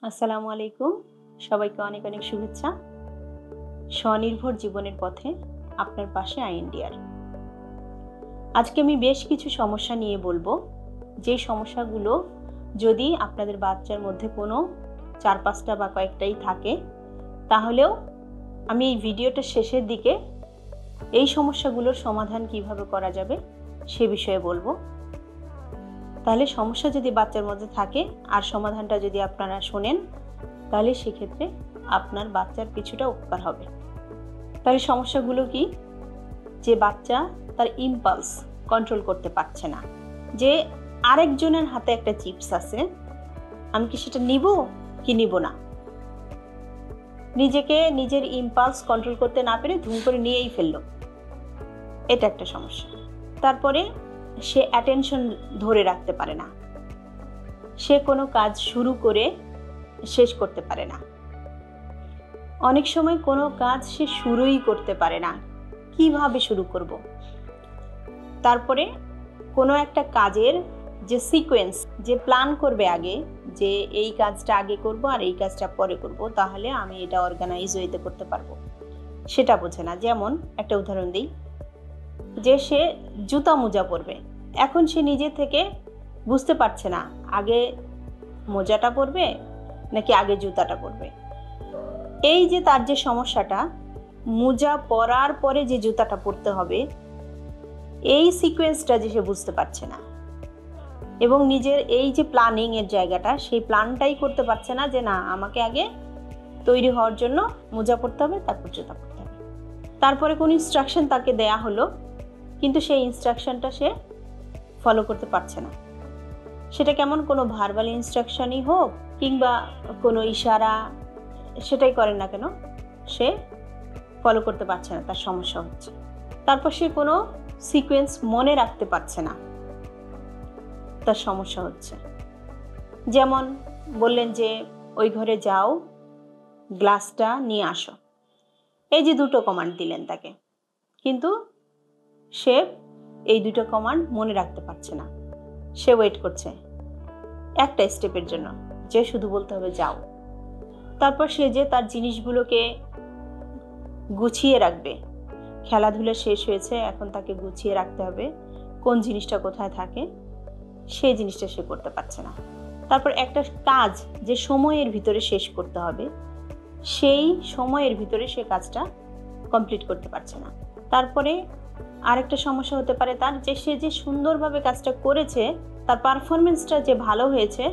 আসসালামু আলাইকুম। সবাইকে অনেক অনেক শুভেচ্ছা। স্বনির্ভর জীবনের পথে আপনার পাশে আইএনডিআর। আজকে আমি বেশ কিছু সমস্যা নিয়ে বলবো, যে সমস্যাগুলো যদি আপনাদের বাচ্চার মধ্যে কোনো 4-5টা বা কয়েকটাই থাকে, তাহলেও আমি এই ভিডিওটার শেষের দিকে এই সমস্যাগুলোর সমাধান কিভাবে করা যাবে সে বিষয়ে বলবো। তাহলে সমস্যা যদি বাচ্চার মধ্যে থাকে আর সমাধানটা যদি আপনারা শোনেন, তাহলে সেক্ষেত্রে আপনার বাচ্চার কিছুটা উপকার হবে। তাহলে সমস্যাগুলো কি? যে বাচ্চা তার ইম্পালস কন্ট্রোল করতে পারছে না, যে আরেকজনের হাতে একটা চিপস আছে, আমি কি সেটা নিব কি নিব না, নিজেকে নিজের ইম্পালস কন্ট্রোল করতে না পেরে ধুম করে নিয়েই ফেললো, এটা একটা সমস্যা। তারপরে সে অ্যাটেনশন ধরে রাখতে পারে না, সে কোনো কাজ শুরু করে শেষ করতে পারে না, অনেক সময় কোনো কাজ সে শুরুই করতে পারে না, কিভাবে শুরু করব। তারপরে কোনো একটা কাজের যে সিকোয়েন্স, যে প্ল্যান করবে আগে, যে এই কাজটা আগে করব আর এই কাজটা পরে করব, তাহলে আমি এটা অর্গানাইজ ওয়েতে করতে পারবো, সেটা বোঝে না। যেমন একটা উদাহরণ দিই, যে সে জুতা মোজা পরবে, এখন সে নিজে থেকে বুঝতে পারছে না আগে মোজাটা পরবে নাকি আগে জুতাটা পরবে। এই যে তার যে সমস্যাটা, মোজা পরার পরে যে জুতাটা পরতে হবে, এই সিকোয়েন্সটা যে সে বুঝতে পারছে না, এবং নিজের এই যে প্ল্যানিং এর জায়গাটা, সেই প্ল্যানটাই করতে পারছে না, যে না আমাকে আগে তৈরি হওয়ার জন্য মোজা পরতে হবে, তারপর জুতা পরতে হবে। তারপরে কোন ইনস্ট্রাকশন তাকে দেয়া হলো, কিন্তু সেই ইনস্ট্রাকশনটা সে ফলো করতে পারছে না। সেটা কেমন কোনো ভার্বাল ইনস্ট্রাকশনই হোক কিংবা কোনো ইশারা, সেটাই করেন না কেন, সে ফলো করতে পারছে না, তার সমস্যা হচ্ছে। তারপর সে কোনো সিকোয়েন্স মনে রাখতে পারছে না, তার সমস্যা হচ্ছে। যেমন বললেন যে ওই ঘরে যাও, গ্লাসটা নিয়ে আসো, এই যে দুটো কমান্ড দিলেন তাকে, কিন্তু সে এই দুটো কমান্ড মনে রাখতে পারছে না। সে ওয়েট করছে একটা স্টেপের জন্য, যে শুধু বলতে হবে যাও। তারপর সে যে তার জিনিসগুলোকে গুছিয়ে রাখবে, খেলাধুলা শেষ হয়েছে, এখন তাকে গুছিয়ে রাখতে হবে, কোন জিনিসটা কোথায় থাকে সেই জিনিসটা সে করতে পারছে না। তারপর একটা কাজ যে সময়ের ভিতরে শেষ করতে হবে, সেই সময়ের ভিতরে সে কাজটা কমপ্লিট করতে পারছে না। তারপরে আরেকটা সমস্যা হতে পারে তার, যে সে যে সুন্দরভাবে কাজটা করেছে, তার পারফরমেন্সটা যে ভালো হয়েছে,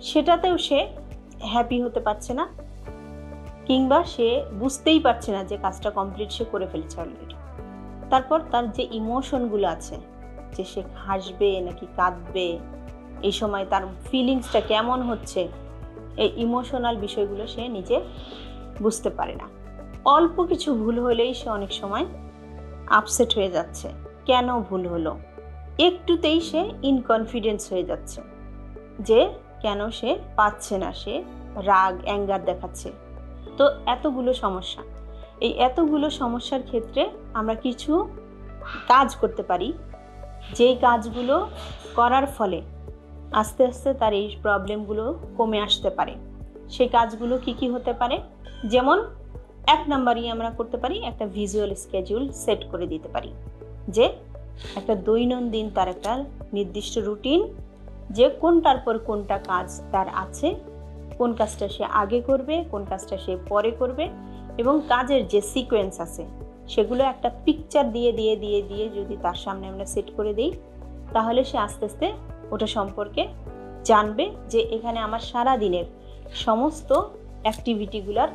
সেটাতেও সে হ্যাপি হতে পারছে না, কিংবা সে বুঝতেই পারছে না যে কাজটা কমপ্লিট সে করে ফেলেছে অলরেডি। তারপর তার যে ইমোশনগুলো আছে, যে সে হাসবে নাকি কাঁদবে, এই সময় তার ফিলিংসটা কেমন হচ্ছে, এই ইমোশনাল বিষয়গুলো সে নিজে বুঝতে পারে না। অল্প কিছু ভুল হলেই সে অনেক সময় আপসেট হয়ে যাচ্ছে, কেন ভুল হলো, একটুতেই সে ইনকনফিডেন্স হয়ে যাচ্ছে, যে কেন সে পাচ্ছে না, সে রাগ অ্যাঙ্গার দেখাচ্ছে। তো এতগুলো সমস্যা, এই এতগুলো সমস্যার ক্ষেত্রে আমরা কিছু কাজ করতে পারি, যেই কাজগুলো করার ফলে আস্তে আস্তে তার এই প্রবলেমগুলো কমে আসতে পারে। সেই কাজগুলো কি কি হতে পারে? যেমন 1 নম্বরই আমরা করতে পারি, একটা ভিজুয়াল স্কেডিউল সেট করে দিতে পারি, যে একটা দৈনন্দিন তার একটা নির্দিষ্ট রুটিন, যে কোনটার পর কোনটা কাজ তার আছে, কোন কাজটা সে আগে করবে, কোন কাজটা সে পরে করবে, এবং কাজের যে সিকোয়েন্স আছে সেগুলো একটা পিকচার দিয়ে দিয়ে দিয়ে দিয়ে যদি তার সামনে আমরা সেট করে দিই, তাহলে সে আস্তে আস্তে ওটা সম্পর্কে জানবে, যে এখানে আমার সারা দিনের সমস্ত অ্যাক্টিভিটিগুলোর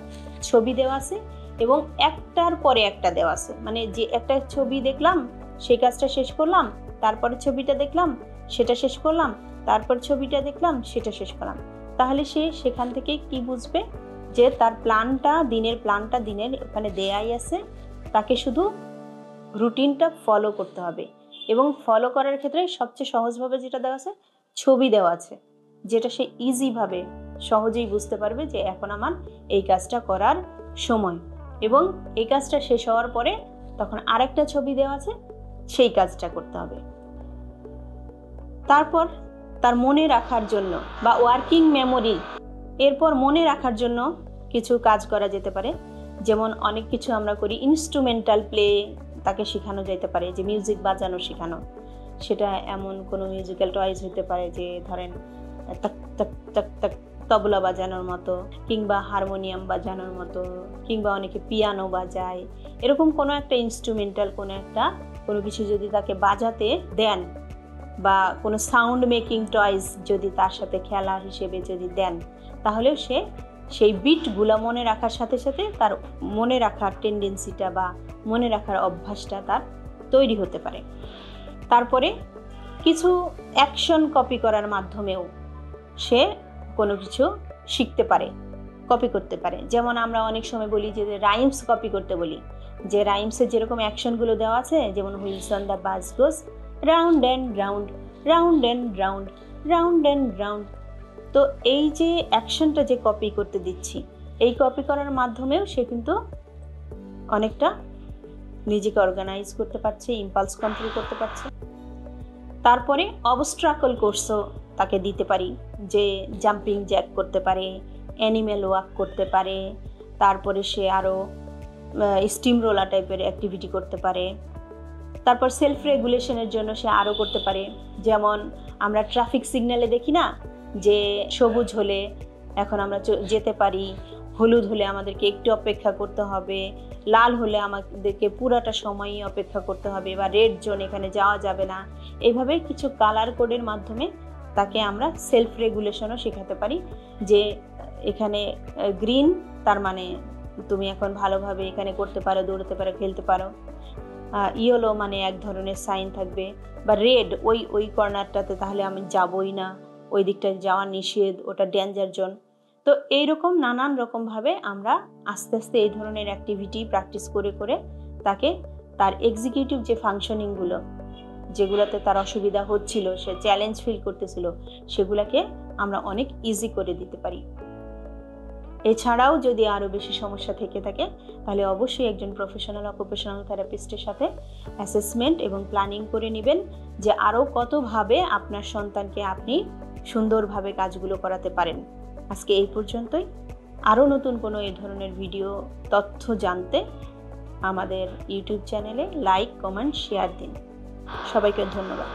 ছবি দেওয়া আছে, এবং একটার পরে একটা দেওয়া আছে। মানে যে একটা ছবি দেখলাম, সেই কাজটা শেষ করলাম, তারপরে ছবিটা দেখলাম, সেটা শেষ করলাম, তারপর ছবিটা দেখলাম, সেটা শেষ করলাম। তাহলে সে সেখান থেকে কি বুঝবে, যে তার প্ল্যানটা, দিনের প্ল্যানটা দিনের ওখানে দেয়াই আছে, তাকে শুধু রুটিনটা ফলো করতে হবে। এবং ফলো করার ক্ষেত্রে সবচেয়ে সহজভাবে যেটা দেওয়া আছে, ছবি দেওয়া আছে, যেটা সে ইজিভাবে সহজেই বুঝতে পারবে যে এখন আমার এই কাজটা করার সময়, এবং এই কাজটা শেষ হওয়ার পরে তখন আরেকটা ছবি দেওয়া আছে, সেই কাজটা করতে হবে। তারপর তার মনে রাখার জন্য বা ওয়ার্কিং মেমোরি এরপর মনে রাখার জন্য কিছু কাজ করা যেতে পারে, যেমন অনেক কিছু আমরা করি ইনস্ট্রুমেন্টাল প্লে তাকে শেখানো যেতে পারে, যে মিউজিক বাজানো শেখানো। সেটা এমন কোনো মিউজিক্যাল টয়েস হতে পারে যে ধরেন তাক তাক তাক তাক তবলা বাজানোর মতো, কিংবা হারমোনিয়াম বাজানোর মতো, কিংবা অনেকে পিয়ানো বাজায়, এরকম কোনো একটা ইনস্ট্রুমেন্টাল কোনো কিছু যদি তাকে বাজাতে দেন, বা কোনো সাউন্ড মেকিং টয়েস যদি তার সাথে খেলা হিসেবে যদি দেন, তাহলে সে সেই বিটগুলো মনে রাখার সাথে সাথে তার মনে রাখার টেন্ডেন্সিটা বা মনে রাখার অভ্যাসটা তার তৈরি হতে পারে। তারপরে কিছু অ্যাকশন কপি করার মাধ্যমেও সে কোনো কিছু শিখতে পারে, কপি করতে পারে। যেমন আমরা অনেক সময় বলি যে রাইমস কপি করতে বলি, যে রাইমসের যেরকম অ্যাকশনগুলো দেওয়া আছে, যেমন wheels on the bus goes round and round, round and round, round and round. তো এই যে অ্যাকশনটা যে কপি করতে দিচ্ছি, এই কপি করার মাধ্যমেও সে কিন্তু অনেকটা নিজেকে অর্গানাইজ করতে পারছে, ইম্পালস কন্ট্রোল করতে পারছে। তারপরে অবস্ট্রাকল কোর্সও তাকে দিতে পারি, যে জাম্পিং জ্যাক করতে পারে, অ্যানিম্যাল ওয়াক করতে পারে, তারপরে সে আরও স্টিম রোলার টাইপের অ্যাক্টিভিটি করতে পারে। তারপর সেলফ রেগুলেশনের জন্য সে আরও করতে পারে, যেমন আমরা ট্রাফিক সিগন্যালে দেখি না যে সবুজ হলে এখন আমরা যেতে পারি, হলুদ হলে আমাদেরকে একটু অপেক্ষা করতে হবে, লাল হলে আমাদেরকে পুরাটা সময়ই অপেক্ষা করতে হবে, বা রেড জোন, এখানে যাওয়া যাবে না। এইভাবে কিছু কালার কোডের মাধ্যমে তাকে আমরা সেলফ রেগুলেশনও শেখাতে পারি, যে এখানে গ্রিন তার মানে তুমি এখন ভালোভাবে এখানে করতে পারো, দৌড়তে পারো, খেলতে পারো। ইয়েলো মানে এক ধরনের সাইন থাকবে, বা রেড ওই কর্নারটাতে তাহলে আমি যাবই না, ওই দিকটায় যাওয়া নিষেধ, ওটা ডেঞ্জার জোন। তো এইরকম নানান রকমভাবে আমরা আস্তে আস্তে এই ধরনের অ্যাক্টিভিটি প্র্যাকটিস করে করে তাকে তার এক্সিকিউটিভ যে ফাংশনিংগুলো, যেগুলোতে তার অসুবিধা হচ্ছিল, সে চ্যালেঞ্জ ফিল করতেছিল, সেগুলোকে আমরা অনেক ইজি করে দিতে পারি। এছাড়াও যদি আরও বেশি সমস্যা থেকে থাকে, তাহলে অবশ্যই একজন প্রফেশনাল অকুপেশনাল থেরাপিস্টের সাথে অ্যাসেসমেন্ট এবং প্ল্যানিং করে নেবেন, যে আরও কতভাবে আপনার সন্তানকে আপনি সুন্দরভাবে কাজগুলো করাতে পারেন। আজকে এই পর্যন্তই। আরও নতুন কোনো এই ধরনের ভিডিও তথ্য জানতে আমাদের ইউটিউব চ্যানেলে লাইক, কমেন্ট, শেয়ার দিন। সবাইকে ধন্যবাদ।